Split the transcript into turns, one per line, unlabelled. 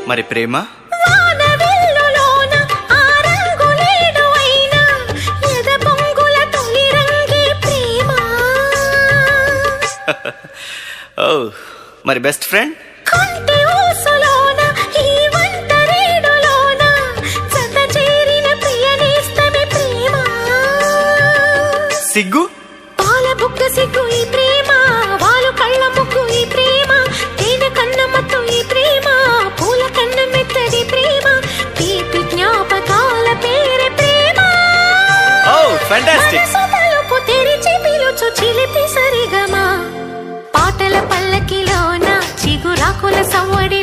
మరి ప్రేమ ఓ మరి best friend సిగ్గు
పాల బుక్క సిగ్గు ఈ ప్రేమ వాలు కళ్ళ ముగ్గు ఈ ప్రేమ తేనె కన్న మత్తు ఈ ప్రేమ పూల కన్న మెత్తడి ప్రేమ తీపి జ్ఞాపకాల పేరే ప్రేమ
ఓ ఫ్యాంటాస్టిక్
తలుపు తెరిచి పిలుచు చిలిపి సరిగమా పాటల పల్లకిలోన చిగురాకుల సవ్వడి